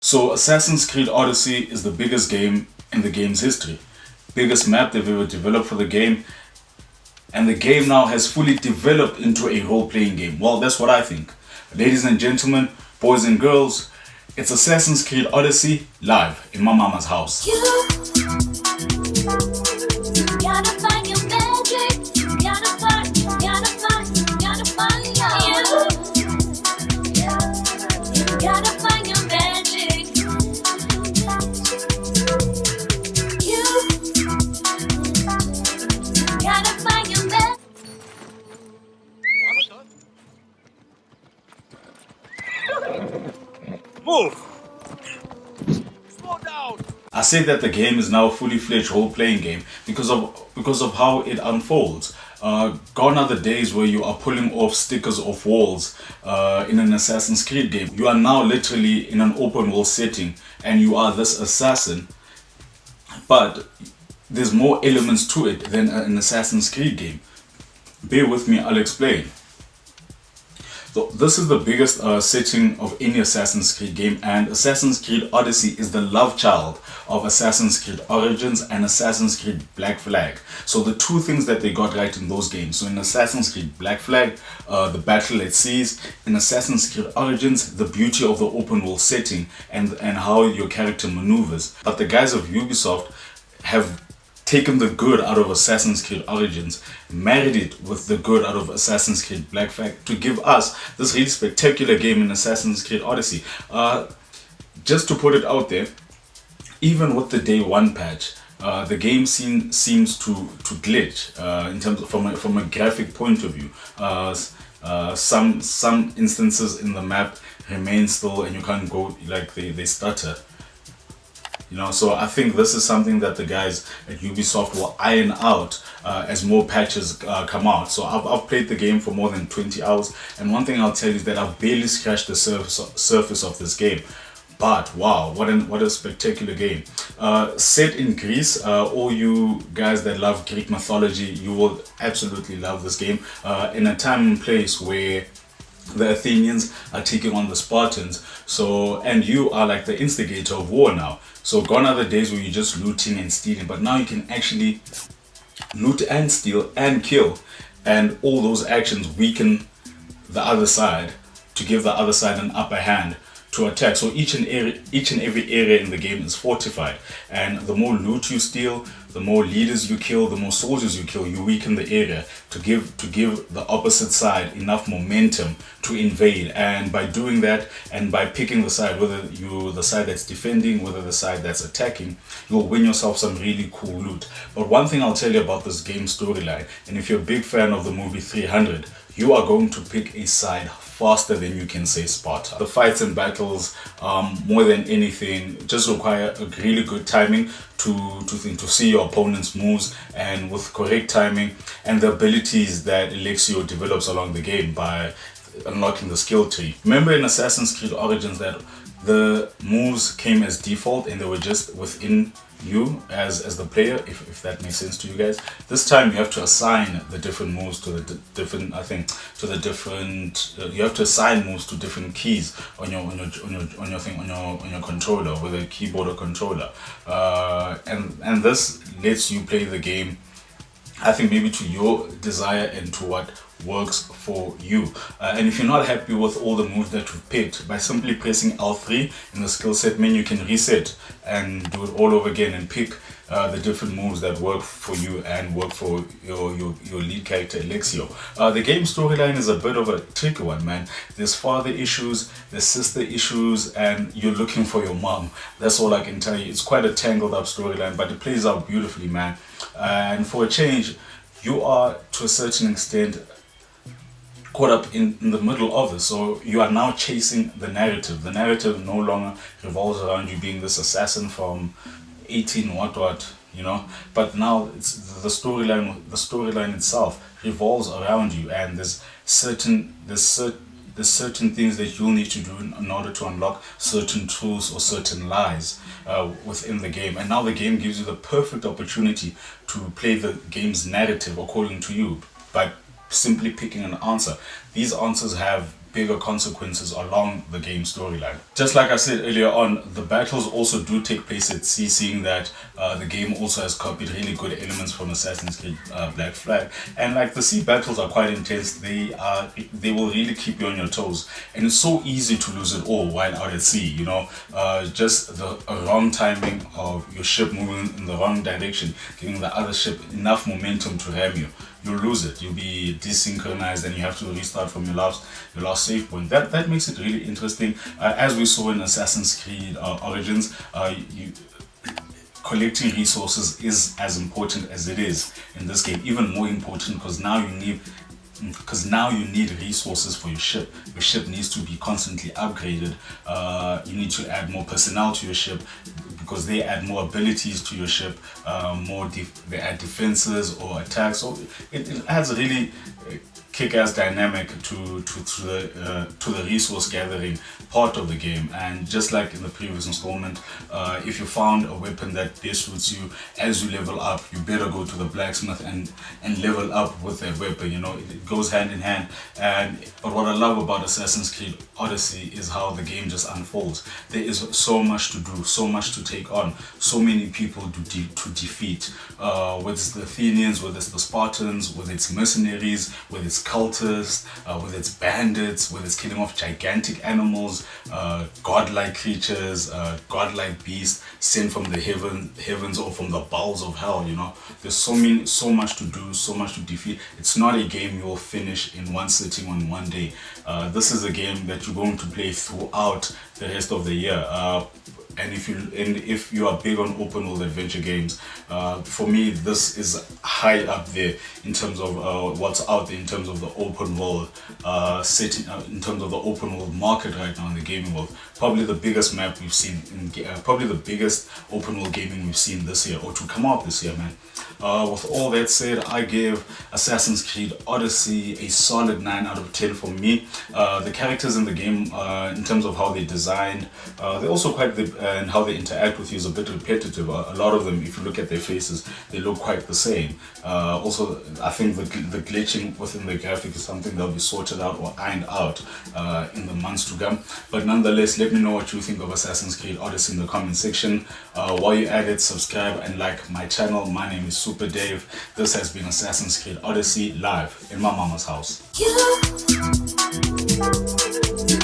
So Assassin's Creed Odyssey is the biggest game in the game's history. Biggest map they've ever developed for the game. And the game now has fully developed into a role-playing game. Well, that's what I think. Ladies and gentlemen, boys and girls, it's Assassin's Creed Odyssey live in my mama's house. Move! Slow down! I say that the game is now a fully fledged role-playing game because of how it unfolds. Gone are the days where you are pulling off stickers off walls in an Assassin's Creed game. You are now literally in an open world setting and you are this assassin, but there's more elements to it than an Assassin's Creed game. Bear with me, I'll explain. So this is the biggest setting of any Assassin's Creed game, and Assassin's Creed Odyssey is the love child of Assassin's Creed Origins and Assassin's Creed Black Flag. So the two things that they got right in those games. So in Assassin's Creed Black Flag, the battle at seas. In Assassin's Creed Origins, the beauty of the open world setting and how your character maneuvers. But the guys of Ubisoft have taken the good out of Assassin's Creed Origins, married it with the good out of Assassin's Creed Black Flag to give us this really spectacular game in Assassin's Creed Odyssey. Just to put it out there, even with the day one patch, the game seems to glitch in terms of from a graphic point of view. Some instances in the map remain still, and you can't go, like they stutter. You know, so I think this is something that the guys at Ubisoft will iron out as more patches come out. So I've played the game for more than 20 hours, and one thing I'll tell you is that I've barely scratched the surface of this game. But wow, what a spectacular game. Set in Greece, all you guys that love Greek mythology, you will absolutely love this game. In a time and place where the Athenians are taking on the Spartans, and you are like the instigator of war now. So gone are the days where you're just looting and stealing, but now you can actually loot and steal and kill, and all those actions weaken the other side to give the other side an upper hand to attack. So each and every area in the game is fortified, and the more loot you steal, the more leaders you kill, the more soldiers you kill, you weaken the area to give the opposite side enough momentum to invade. And by doing that, and by picking the side, whether you're the side that's defending, whether the side that's attacking, you'll win yourself some really cool loot. But one thing I'll tell you about this game storyline, and if you're a big fan of the movie 300, you are going to pick a side faster than you can say Sparta. The fights and battles, more than anything, just require a really good timing to see your opponent's moves, and with correct timing and the abilities that Alexio develops along the game by unlocking the skill tree. Remember in Assassin's Creed Origins that the moves came as default and they were just within you as the player, if that makes sense to you guys. This time you have to assign the different moves to the different, you have to assign moves to different keys on your controller, whether keyboard or controller, and this lets you play the game, I think, maybe to your desire and to what works for you. And if you're not happy with all the moves that you've picked, by simply pressing L3 in the skill set menu, you can reset and do it all over again and pick the different moves that work for you and work for your lead character Alexio. The game storyline is a bit of a tricky one, man. There's father issues, there's sister issues, and you're looking for your mom. That's all I can tell you. It's quite a tangled up storyline, but it plays out beautifully, man. And for a change, you are to a certain extent caught up in the middle of this. So you are now chasing the narrative. The narrative no longer revolves around you being this assassin from 18 what, you know, but now it's the storyline itself revolves around you, and there's certain things that you'll need to do in order to unlock certain truths or certain lies within the game. And now the game gives you the perfect opportunity to play the game's narrative according to you by simply picking an answer. These answers have bigger consequences along the game storyline. Just like I said earlier on, the battles also do take place at sea, seeing that the game also has copied really good elements from Assassin's Creed Black Flag. And like the sea battles are quite intense. They will really keep you on your toes, and it's so easy to lose it all while out at sea. You know, just the wrong timing of your ship moving in the wrong direction, giving the other ship enough momentum to ram you. You'll lose it. You'll be desynchronized, and you have to restart from your last save point. That makes it really interesting. As we saw in Assassin's Creed Origins, collecting resources is as important as it is in this game. Even more important because now you need resources for your ship. Your ship needs to be constantly upgraded. You need to add more personnel to your ship because they add more abilities to your ship. They add defenses or attacks. So it adds a really kick-ass dynamic to the resource gathering part of the game. And just like in the previous installment, if you found a weapon that best suits you, as you level up, you better go to the blacksmith and level up with that weapon. You know, it goes hand in hand. But what I love about Assassin's Creed Odyssey is how the game just unfolds. There is so much to do, so much to take on, so many people to defeat. Whether it's the Athenians, whether it's the Spartans, whether it's mercenaries, whether it's cultists, whether it's bandits, whether it's killing off gigantic animals, godlike creatures, godlike beasts sent from the heavens or from the bowels of hell. You know, there's so much to do, so much to defeat. It's not a game you'll finish in one sitting on one day. This is a game that you're going to play throughout the rest of the year. And if you are big on open world adventure games, for me this is high up there in terms of what's out there in terms of the open world setting, in terms of the open world market right now in the gaming world. Probably the biggest map we've seen, probably the biggest open world gaming we've seen this year, or to come out this year, man. With all that said, I give Assassin's Creed Odyssey a solid 9 out of 10 for me. The characters in the game, in terms of how they're designed, they're also quite and how they interact with you is a bit repetitive. A lot of them, if you look at their faces, they look quite the same. Also, I think the glitching within the graphic is something that'll be sorted out or ironed out in the months to come. But nonetheless, let me know what you think of Assassin's Creed Odyssey in the comment section. While you're at it, subscribe and like my channel. My name is Super Dave. This has been Assassin's Creed Odyssey live in my mama's house. You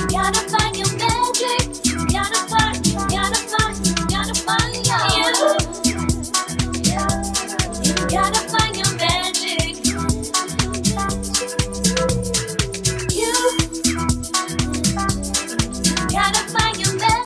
gotta find your magic.